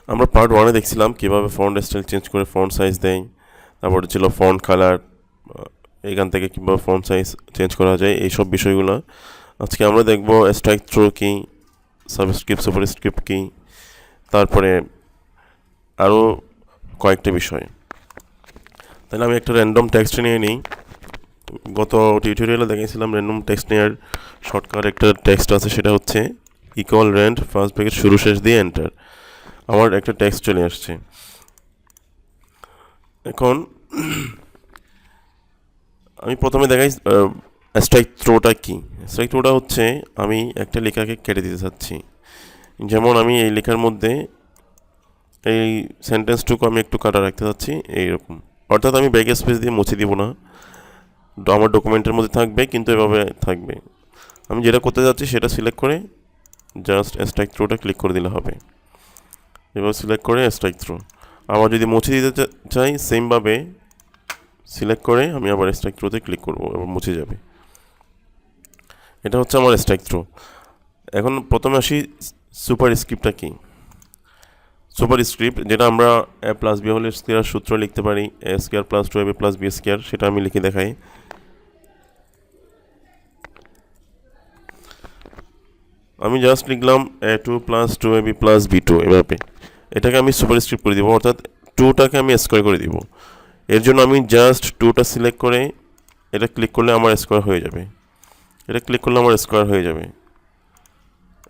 আমরা পার্ট ওয়ানে দেখছিলাম কীভাবে ফন্ট স্টাইল চেঞ্জ করে ফন্ট সাইজ দেয়, তারপরে ছিল ফন্ট কালার, এখান থেকে কীভাবে ফন্ট সাইজ চেঞ্জ করা যায় এইসব বিষয়গুলো। আজকে আমরা দেখব স্ট্রাইক থ্রো কী, সাবস্ক্রিপ্ট সুপারস্ক্রিপ্ট কী, তারপরে আরও কয়েকটা বিষয়। তাহলে আমি একটা র্যান্ডম টেক্সট নিয়ে নিই। গত টিউটোরিয়ালে দেখেছিলাম র্যান্ডম টেক্সট নেওয়ার শর্টকাট একটা টেক্সট আছে, সেটা হচ্ছে ইকুয়াল র্যান্ড ফার্স্ট ব্র্যাকেট শুরু শেষ দিয়ে এন্টার। আমার একটা টেক্সট চলে আসছে। এখন আমি প্রথমে দেখাই স্ট্রাইক থ্রোটা কী। স্ট্রাইক থ্রোটা হচ্ছে আমি একটা লেখাকে কেটে দিতে চাচ্ছি। যেমন আমি এই লেখার মধ্যে এই সেন্টেন্সটুকু আমি একটু কাটা রাখতে চাচ্ছি এইরকম, অর্থাৎ আমি ব্যাক স্পেস দিয়ে মুছে দিব না, আমার ডকুমেন্টের মধ্যে থাকবে কিন্তু এভাবে থাকবে। আমি যেটা করতে যাচ্ছি সেটা সিলেক্ট করে জাস্ট স্ট্রাইক থ্রোটা ক্লিক করে দিলে হবে। এবার সিলেক্ট করে স্ট্রাইক থ্রো। আবার যদি মুছে দিতে চাই সেমভাবে সিলেক্ট করে আমি আবার স্ট্রাইক থ্রোতে ক্লিক করবো, এবার মুছে যাবে। এটা হচ্ছে আমার স্ট্রাইক থ্রো। এখন প্রথমে আসি সুপার স্ক্রিপ্টটা কী। সুপার স্ক্রিপ্ট যেটা আমরা এ প্লাস বি হোল স্কোয়ার সূত্র লিখতে পারি, এ square plus two A B plus B square, সেটা আমি লিখে দেখাই। আমি জাস্ট লিখলাম এ two plus two A B plus B two, এভাবে এটাকে আমি সুপার স্ক্রিপ্ট করে দিব, অর্থাৎ টুটাকে আমি স্কোয়ার করে দিব। এর জন্য আমি জাস্ট টুটা সিলেক্ট করে এটা ক্লিক করলে আমার স্কোয়ার হয়ে যাবে, এটা ক্লিক করলে আমার স্কোয়ার হয়ে যাবে।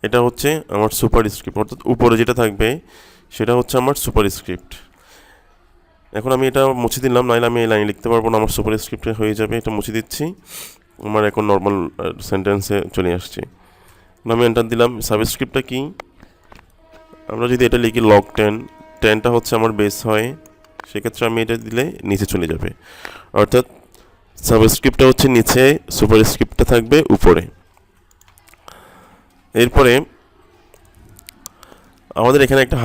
এটা হচ্ছে আমার সুপার স্ক্রিপ্ট, অর্থাৎ উপরে যেটা থাকবে সেটা হচ্ছে আমার সুপার স্ক্রিপ্ট। এখন আমি এটা মুছে দিলাম, নাহলে আমি এই লাইন লিখতে পারবো না, আমার সুপার স্ক্রিপ্টে হয়ে যাবে। এটা মুছে দিচ্ছি, আমার এখন নর্মাল সেন্টেন্সে চলে আসছে। আমি এন্টার দিলাম। সাবস্ক্রিপ্টটা কি, আমরা যদি এটা লিখি লগ 10, 10টা হচ্ছে আমার বেস হয়, সেক্ষেত্রে আমি এটা দিলে নিচে চলে যাবে, অর্থাৎ সাবস্ক্রিপ্টটা হচ্ছে নিচে, সুপার স্ক্রিপ্টটা থাকবে উপরে। এরপরে আমাদের এখানে একটা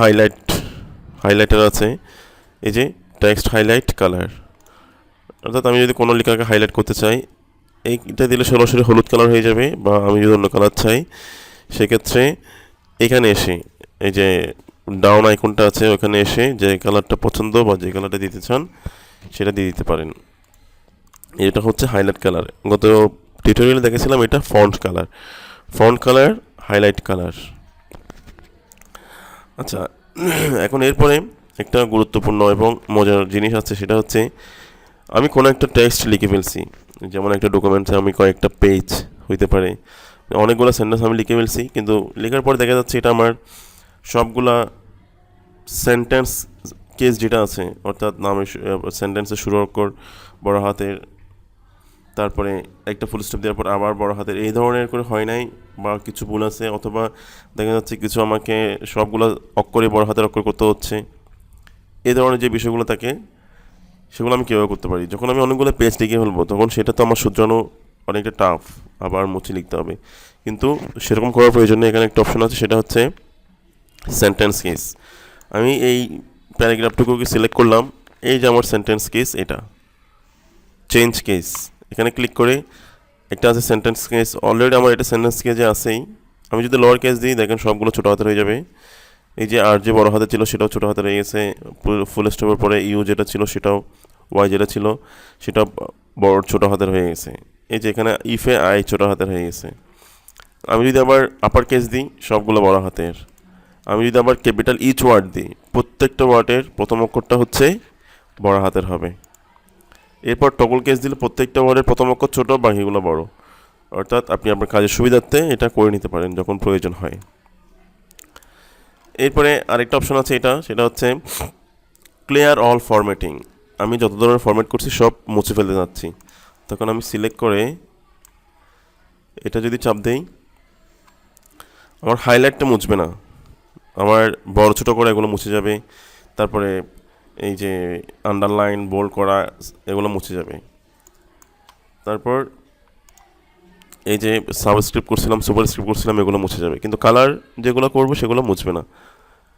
হাইলাইটার আছে, এই যে টেক্সট হাইলাইট কালার, অর্থাৎ আমি যদি কোনো লেখাকে হাইলাইট করতে চাই এইটা দিলে সরাসরি হলুদ কালার হয়ে যাবে, বা আমি যদি অন্য কালার চাই সেক্ষেত্রে এখানে এসে এই যে ডাউন আইকনটা আছে ওখানে এসে যে কালারটা পছন্দ বা যে কালারটা দিতে চান সেটা দিয়ে দিতে পারেন। এটা হচ্ছে হাইলাইট কালার। গত টিউটোরিয়ালে দেখেছিলাম এটা ফন্ট কালার হাইলাইট কালার। আচ্ছা, এখন এরপরে একটা গুরুত্বপূর্ণ এবং মজার জিনিস আছে, সেটা হচ্ছে আমি কোনো একটা টেক্সট লিখে ফেলছি, যেমন একটা ডকুমেন্টে আমি কয়েকটা পেজ হইতে পারে, অনেকগুলো সেন্টেন্স আমি লিখে ফেলছি, কিন্তু লেখার পর দেখা যাচ্ছে এটা আমার সবগুলা সেন্টেন্স কেস যেটা আছে, অর্থাৎ নামে সেন্টেন্সের শুরু অক্ষর বড় হাতের, তারপরে একটা ফুল স্টপ দেওয়ার পর আবার বড় হাতের, এই ধরনের করে হয় নাই, বা কিছু ভুল আছে, অথবা দেখা যাচ্ছে কিছু আমাকে সবগুলো অক্ষরে বড় হাতের অক্ষর করতে হচ্ছে। এই ধরনের যে বিষয়গুলো থাকে সেগুলো আমি কীভাবে করতে পারি, যখন আমি অনেকগুলো পেজ লিখে ফেলবো তখন সেটা তো আমার শুধরানো অনেকটা টাফ, আবার মুছে লিখতে হবে। কিন্তু সেরকম করার প্রয়োজন নেই, এখানে একটা অপশন আছে, সেটা হচ্ছে সেন্টেন্স কেস। আমি এই প্যারাগ্রাফটুকুকে সিলেক্ট করলাম, এই যে আমার সেন্টেন্স কেস, এটা চেঞ্জ কেস, এখানে ক্লিক করে একটা আছে সেন্টেন্স কেস, অলরেডি আমার এটা সেন্টেন্স কেসে আছেই। আমি যদি লোয়ার কেস দিই দেখেন সবগুলো ছোটো হাতের হয়ে যাবে। এই যে আর যে বড় হাতে ছিল সেটাও ছোটো হাতে রয়ে গেছে, ফুল স্টপের পরে ইউ যেটা ছিল সেটাও, ওয়াই যেটা ছিল সেটাও বড় ছোটো হাতের হয়ে গেছে। এই যে এখানে ইফে আই ছোটো হাতের হয়ে গেছে। আমি যদি আবার আপার কেস দিই সবগুলো বড় হাতের। আমি যদি আবার ক্যাপিটাল ইচ ওয়ার্ড দিই প্রত্যেকটা ওয়ার্ডের প্রথম অক্ষরটা হচ্ছে বড় হাতের হবে। এরপর টগল কেস দিলে প্রত্যেকটা ওয়ার্ডের প্রথম অক্ষর ছোটো, বাকিগুলো বড়, অর্থাৎ আপনি আপনার কাজের সুবিধার্থে এটা করে নিতে পারেন যখন প্রয়োজন হয়। এরপরে আরেকটা অপশন আছে, সেটা হচ্ছে ক্লিয়ার অল ফরম্যাটিং। আমি যত ধরনের ফরম্যাট করছি সব মুছে ফেলতে যাচ্ছি, তখন আমি সিলেক্ট করে এটা যদি চাপ দেই আমার হাইলাইটটা মুছবে না, আমার বড় ছোটো করে এগুলো মুছে যাবে। তারপরে এই যে আন্ডারলাইন বোল্ড করা এগুলো মুছে যাবে। তারপর এই যে সাবস্ক্রিপ্ট করছিলাম সুপারস্ক্রিপ্ট করছিলাম এগুলো মুছে যাবে, কিন্তু কালার যেগুলো করবো সেগুলো মুছবে না,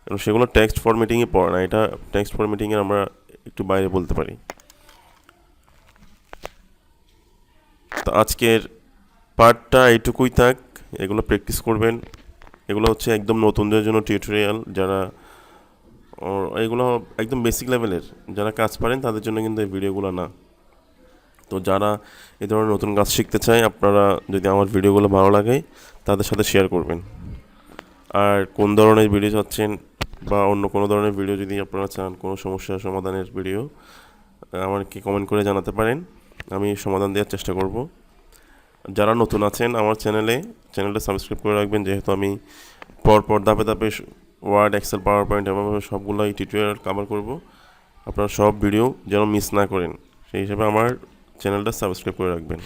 কারণ সেগুলো টেক্সট ফরম্যাটিংয়ে পড়ে না, এটা টেক্সট ফরম্যাটিংয়ে আমরা একটু বাইরে বলতে পারি। তো আজকের পার্টটা এইটুকুই থাক, এগুলো প্র্যাকটিস করবেন। এগুলো হচ্ছে একদম নতুনদের জন্য টিউটোরিয়াল, যারা এগুলো একদম বেসিক লেভেলের, যারা কাজ পারেন তাদের জন্য কিন্তু এই ভিডিওগুলো না। তো যারা এই ধরনের নতুন কাজ শিখতে চায়, আপনারা যদি আমার ভিডিওগুলো ভালো লাগে তাদের সাথে শেয়ার করবেন। আর কোন ধরনের ভিডিও চাচ্ছেন বা অন্য কোনো ধরনের ভিডিও যদি আপনারা চান, কোনো সমস্যার সমাধানের ভিডিও, আমাকে কমেন্ট করে জানাতে পারেন, আমি সমাধান দেওয়ার চেষ্টা করব। যারা নতুন আছেন আমার চ্যানেলটা সাবস্ক্রাইব করে রাখবেন, যেহেতু আমি পরপর ধাপে ধাপে ওয়ার্ড, এক্সেল, পাওয়ার পয়েন্ট এভাবে সবগুলোই টিউটোরিয়াল কভার করব। আপনারা সব ভিডিও যেন মিস না করেন, সেই হিসাবে আমার চ্যানেলটা সাবস্ক্রাইব করে রাখবেন।